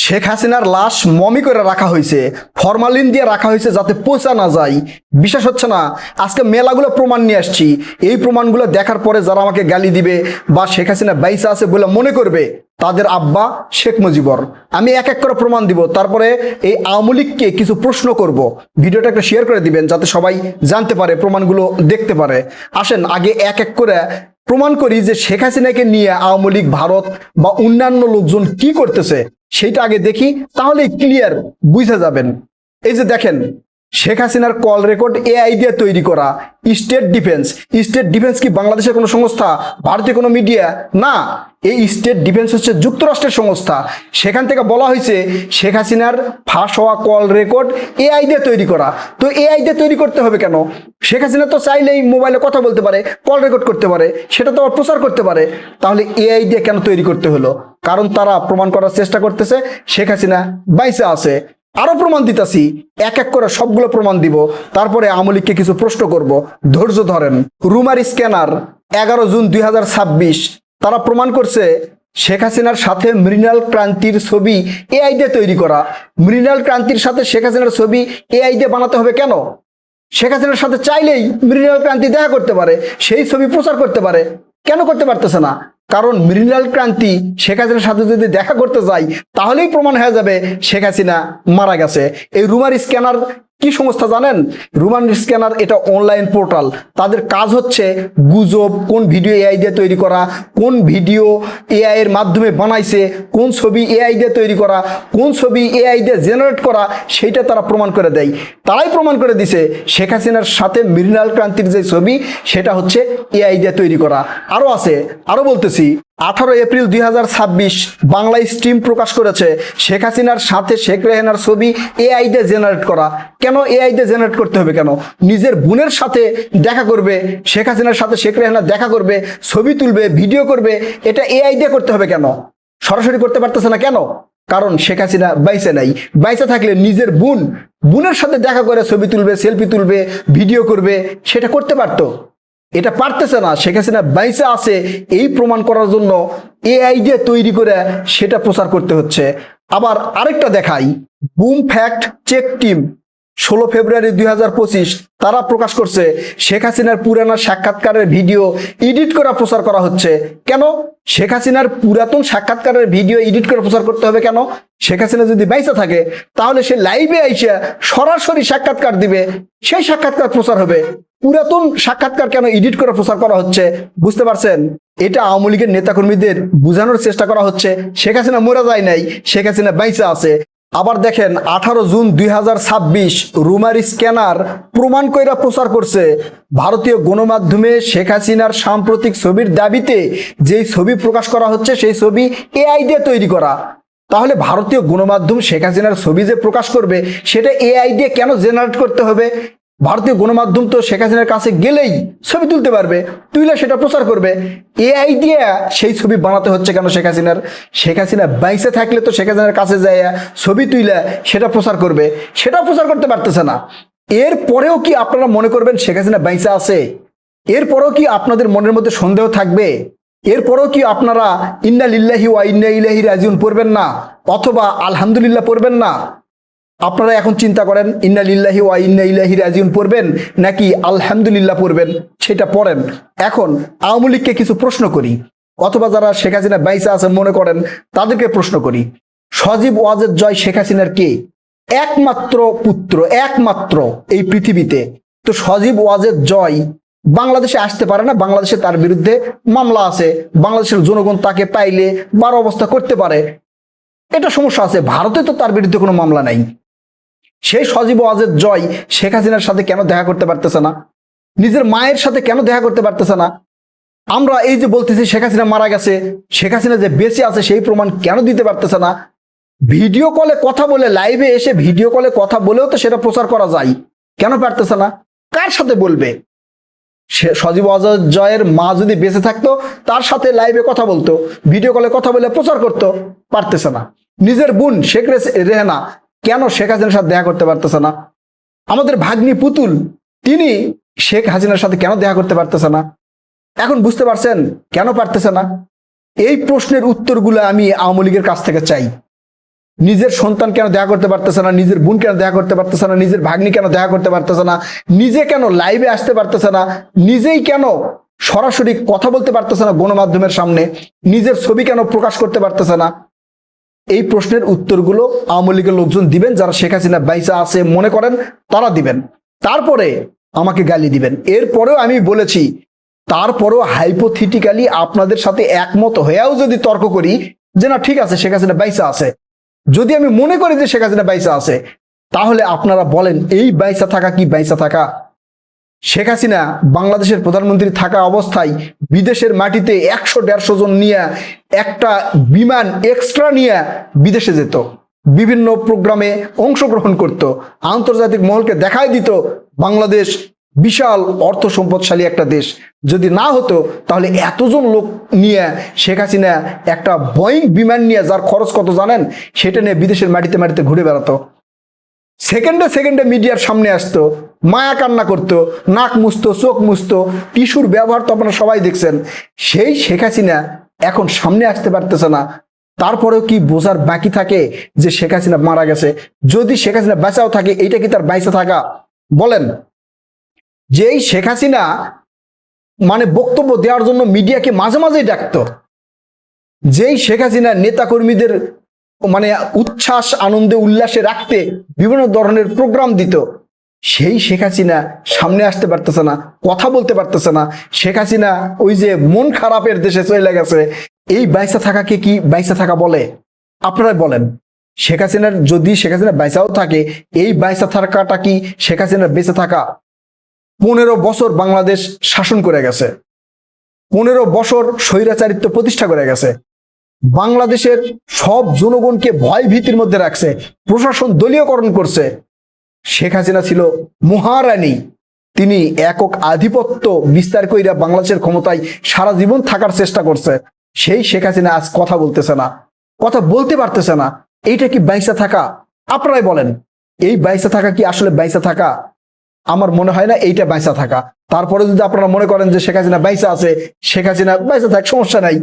শেখ হাসিনার লাশ মমি করে রাখা হয়েছে, ফরমালিন দিয়ে রাখা হয়েছে যাতে পচা না যায়। বিশ্বাস হচ্ছে না? আজকে মেলাগুলো প্রমাণ নিয়ে আসছি। এই প্রমাণগুলো দেখার পরে যারা আমাকে গালি দিবে বা শেখ হাসিনা বাইসা আছে বলে মনে করবে, তাদের আব্বা শেখ মুজিবর। আমি এক এক করে প্রমাণ দিব, তারপরে এই আওয়ামী লীগকে কিছু প্রশ্ন করব। ভিডিওটা একটা শেয়ার করে দিবেন যাতে সবাই জানতে পারে, প্রমাণগুলো দেখতে পারে। আসেন আগে এক এক করে প্রমাণ করি যে শেখ হাসিনাকে নিয়ে আওয়ামী লীগ, ভারত বা অন্যান্য লোকজন কি করতেছে সেইটা আগে দেখি, তাহলে ক্লিয়ার বুঝে যাবেন। এই যে দেখেন, শেখ হাসিনার কল রেকর্ড এআই দিয়ে তৈরি করা। স্টেট ডিফেন্স কি বাংলাদেশের কোনো সংস্থা, ভারতীয় কোনো মিডিয়া? না, এই স্টেট ডিফেন্স হচ্ছে যুক্তরাষ্ট্রের সংস্থা। সেখান থেকে বলা হয়েছে শেখ হাসিনার ফাঁস হওয়া কল রেকর্ড এআই দিয়ে তৈরি করা। তো এআই দিয়ে তৈরি করতে হবে কেন? শেখ হাসিনা তো চাইলেই মোবাইলে কথা বলতে পারে, কল রেকর্ড করতে পারে, সেটা তো আবার প্রচার করতে পারে। তাহলে এআই দিয়ে কেন তৈরি করতে হলো? কারণ তারা প্রমাণ করার চেষ্টা করতেছে শেখ হাসিনা বাইসা আছে। আরো প্রমাণ দিতেছি, এক এক করে সবগুলো প্রমাণ দিব, তারপরে আওয়ামী লীগকে কিছু প্রশ্ন করব। ধৈর্য ধরেন। রুমার স্ক্যানার 11 জুন 2026, তারা প্রমাণ করছে শেখ হাসিনার সাথে মৃণাল ক্রান্তির ছবি এআই দিয়ে তৈরি করা। মৃণাল ক্রান্তির সাথে শেখ হাসিনার ছবি এআই দিয়ে বানাতে হবে কেন? শেখ হাসিনার সাথে চাইলেই মৃণাল ক্রান্তি দেখা করতে পারে, সেই ছবি প্রচার করতে পারে। কেন করতে পারতেছে না? কারণ মৃণাল ক্রান্তি শেখ হাসিনার সাথে যদি দেখা করতে যায়, তাহলেই প্রমাণ হয়ে যাবে শেখ হাসিনা মারা গেছে। এই রুমার স্ক্যানার কি সংস্থা জানেন? রুমার স্ক্যানার এটা অনলাইন পোর্টাল। তাদের কাজ হচ্ছে গুজব, কোন ভিডিও এআই দিয়ে তৈরি করা, কোন ভিডিও এআই এর মাধ্যমে বানাইছে, কোন ছবি এআই দিয়ে তৈরি করা, কোন ছবি এআই দিয়ে জেনারেট করা, সেইটা তারা প্রমাণ করে দেয়। তারাই প্রমাণ করে দিছে শেখ হাসিনার সাথে মৃণাল ক্রান্তির যে ছবি, সেটা হচ্ছে এআই দিয়ে তৈরি করা। আরও আছে, আরও বলতেছি। 18 এপ্রিল 2026 বাংলা স্ট্রিম প্রকাশ করেছে শেখ হাসিনার সাথে শেখ রেহানার ছবি এআই দিয়ে জেনারেট করা। কেন এআই দিয়ে জেনারেট করতে হবে কেন? নিজের বোনের সাথে দেখা করবে, শেখ হাসিনার সাথে শেখ রেহানা দেখা করবে, ছবি তুলবে, ভিডিও করবে, এটা এআই দিয়ে করতে হবে কেন? সরাসরি করতে পারতেছে না কেন? কারণ শেখ হাসিনা বাইসে নাই। বাইসে থাকলে নিজের বোনের সাথে দেখা করে ছবি তুলবে, সেলফি তুলবে, ভিডিও করবে, সেটা করতে পারতো। এটা পারতেছে না। শেখ হাসিনা বাইসে আছে এই প্রমাণ করার জন্য এআই দিয়ে তৈরি করে সেটা প্রচার করতে হচ্ছে। আবার আরেকটা দেখাই, বুম ফ্যাক্ট চেক টিম 16 ফেব্রুয়ারি 2025 তারা প্রকাশ করছে শেখ হাসিনার পুরানা সাক্ষাৎকারের ভিডিও এডিট করা প্রচার করা হচ্ছে। কেন? শেখ হাসিনার পুরাতন সাক্ষাৎকারের ভিডিও এডিট করে প্রচার করতে হবে কেন? শেখ হাসিনা যদি বাইসা থাকে, তাহলে সে লাইভে আইসা সরাসরি সাক্ষাৎকার দিবে, সেই সাক্ষাৎকার প্রচার হবে। পুরাতন সাক্ষাৎকার কেন এডিট করে প্রচার করা হচ্ছে? বুঝতে পারছেন? এটা আওয়ামী লীগের নেতাকর্মীদের বোঝানোর চেষ্টা করা হচ্ছে শেখ হাসিনা মরে যায় নাই, শেখ হাসিনা বাইসা আছে। আবার দেখেন 18 জুন 2026 রুমার স্ক্যানার প্রমাণ কইরা প্রচার করছে ভারতীয় গণমাধ্যমে শেখ হাসিনার সাম্প্রতিক ছবির দাবিতে যেই ছবি প্রকাশ করা হচ্ছে সেই ছবি এআই দিয়ে তৈরি করা। তাহলে ভারতীয় গণমাধ্যম শেখ হাসিনার ছবি যে প্রকাশ করবে, সেটা এআই দিয়ে কেন জেনারেট করতে হবে? ভারতীয় গণমাধ্যম তো শেখ হাসিনার কাছে গেলেই ছবি তুলতে পারবে, তুইলে সেটা প্রচার করবে। এআই দিয়ে সেই ছবি বানাতে হচ্ছে কেন শেখ হাসিনার? শেখ হাসিনা বাইসে থাকলে তো শেখ হাসিনার কাছে যায় ছবি তুইলে সেটা প্রচার করবে, সেটাও প্রচার করতে পারতেছে না। এরপরেও কি আপনারা মনে করবেন শেখ হাসিনা বাইসে আছে? এরপরেও কি আপনাদের মনের মধ্যে সন্দেহ থাকবে? এরপরেও কি আপনারা ইন্না লিল্লাহি ওয়া ইন্না ইলাইহি রাজিউন পড়বেন না, অথবা আলহামদুলিল্লাহ পড়বেন না? আপনারা এখন চিন্তা করেন ইন্না লিল্লাহি ওয়া ইন্না ইলাইহি রাজিউন পড়বেন নাকি আলহামদুলিল্লাহ পড়বেন, সেটা পড়েন। এখন আওয়ামী লীগকে কিছু প্রশ্ন করি, অথবা যারা শেখ হাসিনা বাইসা আছেন মনে করেন, তাদেরকে প্রশ্ন করি। সজীব ওয়াজেদ জয় শেখ হাসিনার কে? একমাত্র পুত্র, একমাত্র এই পৃথিবীতে। তো সজীব ওয়াজেদ জয় বাংলাদেশে আসতে পারে না, বাংলাদেশে তার বিরুদ্ধে মামলা আছে, বাংলাদেশের জনগণ তাকে পাইলে 12 অবস্থা করতে পারে, এটা সমস্যা আছে। ভারতে তো তার বিরুদ্ধে কোনো মামলা নাই। সেই সজীব ওয়াজেদ জয় শেখ হাসিনার সাথে কেন দেখা করতে পারতেছে না? নিজের মায়ের সাথে কেন দেখা করতে পারতেছে না? আমরা এই যে বলতেছি শেখ হাসিনা মারা গেছে, শেখ হাসিনা যে বেঁচে আছে সেই প্রমাণ কেন দিতে পারতেছে না? ভিডিও কলে কথা বলে, লাইভে এসে ভিডিও কলে কথা বলেও তো সেটা প্রচার করা যায়, কেন পারতেছে না? কার সাথে বলবে? সজীব ওয়াজেদ জয়ের মা যদি বেঁচে থাকতো, তার সাথে লাইভে কথা বলতো, ভিডিও কলে কথা বলে প্রচার করতো, পারতেছে না। নিজের বোন শেখ রেহানা কেন শেখ হাসিনার সাথে দেখা করতে পারতেছে না? আমাদের ভাগ্নি পুতুল, তিনি শেখ হাসিনার সাথে কেন দেখা করতে পারতেছে না? এখন বুঝতে পারছেন কেন পারতেছে না? এই প্রশ্নের উত্তরগুলো আমি আওয়ামী লীগের কাছ থেকে চাই। নিজের সন্তান কেন দেখা করতে পারতেছে না, নিজের বোন কেন দেখা করতে পারতেছে না, নিজের ভাগ্নি কেন দেখা করতে পারতেছে না, নিজে কেন লাইভে আসতে পারতেছে না, নিজেই কেন সরাসরি কথা বলতে পারতেছে না গণমাধ্যমের সামনে, নিজের ছবি কেন প্রকাশ করতে পারতেছে না? এই প্রশ্নের উত্তরগুলো আওয়ামী লীগের লোকজন দিবেন, যারা শেখ হাসিনা বাইসা আছে মনে করেন তারা দিবেন, তারপরে আমাকে গালি দিবেন। এরপরেও আমি বলেছি, তারপরেও হাইপোথেটিক্যালি আপনাদের সাথে একমত হয়েও যদি তর্ক করি যে না ঠিক আছে শেখ হাসিনা বাইসা আছে, যদি আমি মনে করি যে শেখ হাসিনা বাইসা আছে, তাহলে আপনারা বলেন এই বাইসা থাকা কি বাইসা থাকা? শেখ হাসিনা বাংলাদেশের প্রধানমন্ত্রী থাকা অবস্থায় বিদেশের মাটিতে 100-150 জন নিয়ে একটা বিমান এক্সট্রা নিয়ে বিদেশে যেত, বিভিন্ন প্রোগ্রামে অংশগ্রহণ করত, আন্তর্জাতিক মহলকে দেখাই দিত বাংলাদেশ বিশাল অর্থ সম্পদশালী একটা দেশ। যদি না হতো তাহলে এতজন লোক নিয়ে শেখ হাসিনা একটা বোয়িং বিমান নিয়ে, যার খরচ কত জানেন, সেটা নিয়ে বিদেশের মাটিতে মাটিতে ঘুরে বেড়াতো, সেকেন্ডে সেকেন্ডে মিডিয়ার সামনে আসতো, মায়া কান্না করতো, নাক মুছতো, চোখ মুছতো, টিস্যুর ব্যবহার তো আপনারা সবাই দেখছেন। সেই শেখ হাসিনা এখন সামনে আসতে পারতেছে না, তারপরেও কি বোঝার বাকি থাকে যে শেখ হাসিনা মারা গেছে? যদি শেখ হাসিনা বেঁচাও থাকে, এইটা কি তার বাইসা থাকা? বলেন। যেই শেখ হাসিনা মানে বক্তব্য দেওয়ার জন্য মিডিয়াকে মাঝে মাঝেই ডাকতো, যেই শেখ হাসিনা নেতাকর্মীদের মানে উচ্ছ্বাস আনন্দে উল্লাসে রাখতে বিভিন্ন ধরনের প্রোগ্রাম দিত, সেই শেখ হাসিনা সামনে আসতে পারতেছে না, কথা বলতে পারতেছে না। শেখ হাসিনা ওই যে মন খারাপের দেশে চলে গেছে। এই বাইসা থাকাকে কি বাইসা থাকা বলে? আপনারাই বলেন। শেখ হাসিনার যদি শেখ হাসিনা বাইসাও থাকে, এই বাইসা থাকাটা কি শেখ হাসিনার বেঁচে থাকা? 15 বছর বাংলাদেশ শাসন করে গেছে, 15 বছর স্বৈরাচারিত্ব প্রতিষ্ঠা করে গেছে, বাংলাদেশের সব জনগণকে ভয় ভীতির মধ্যে রাখছে, প্রশাসন দলীয়করণ করছে। শেখ হাসিনা ছিল মহারানী, তিনি একক আধিপত্য বিস্তার কইরা বাংলাদেশের ক্ষমতায় সারা জীবন থাকার চেষ্টা করছে। সেই শেখ হাসিনা আজ কথা বলতেছে না, কথা বলতে পারতেছে না। এইটা কি বাইসা থাকা? আপনারাই বলেন, এই বাইসা থাকা কি আসলে বাইসা থাকা? আমার মনে হয় না এইটা বাইসা থাকা। তারপরে যদি আপনারা মনে করেন যে শেখ হাসিনা বাইসা আছে, শেখ হাসিনা বাইসা থাক, সমস্যা নাই,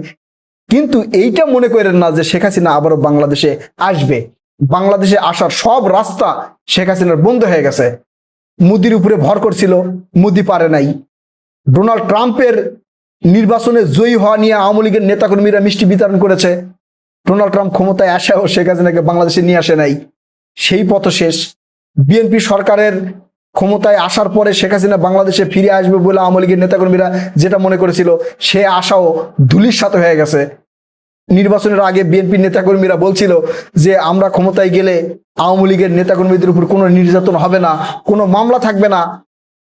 কিন্তু এইটা মনে করেন না যে শেখ হাসিনা আবারও বাংলাদেশে আসবে। বাংলাদেশে আসার সব রাস্তা শেখ হাসিনার বন্ধ হয়ে গেছে। মোদির উপরে ভর করছিল, মোদি পারে নাই। ডোনাল্ড ট্রাম্পের নির্বাচনে জয়ী হওয়া নিয়ে আওয়ামী লীগের নেতাকর্মীরা মিষ্টি বিতরণ করেছে। ডোনাল্ড ট্রাম্প ক্ষমতায় আসাও শেখ হাসিনাকে বাংলাদেশে নিয়ে আসে নাই, সেই পথ শেষ। বিএনপি সরকারের ক্ষমতায় আসার পরে শেখ হাসিনা বাংলাদেশে ফিরে আসবে বলে আওয়ামী লীগের নেতাকর্মীরা যেটা মনে করেছিল, সে আশাও ধুলির সাথে হয়ে গেছে। নির্বাচনের আগে বিএনপি নেতাকর্মীরা বলছিল যে আমরা ক্ষমতায় গেলে আওয়ামী লীগের নেতাকর্মীদের উপর কোনো নির্যাতন হবে না, কোনো মামলা থাকবে না।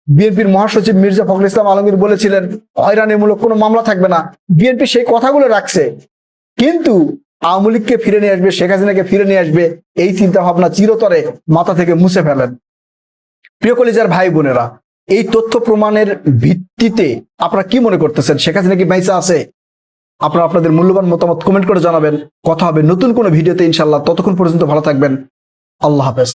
বিএনপির মহাসচিব মির্জা ফখরুল ইসলাম আলমগীর বলেছিলেন হয়রানিমূলক কোনো মামলা থাকবে না। বিএনপি সেই কথাগুলো রাখছে, কিন্তু আওয়ামী লীগকে ফিরে নিয়ে আসবে, শেখ হাসিনাকে ফিরে নিয়ে আসবে, এই চিন্তা ভাবনা চিরতরে মাথা থেকে মুছে ফেলেন। প্রিয় কলিজার ভাই বোনেরা, এই তথ্য প্রমাণের ভিত্তিতে আপনারা কি মনে করতেছেন, শেখ হাসিনা কি বাইসা আছে? আপনারা আপনাদের মূল্যবান মতামত কমেন্ট করে জানাবেন। কথা হবে নতুন কোনো ভিডিওতে ইনশাআল্লাহ। ততক্ষণ পর্যন্ত ভালো থাকবেন। আল্লাহ হাফেজ।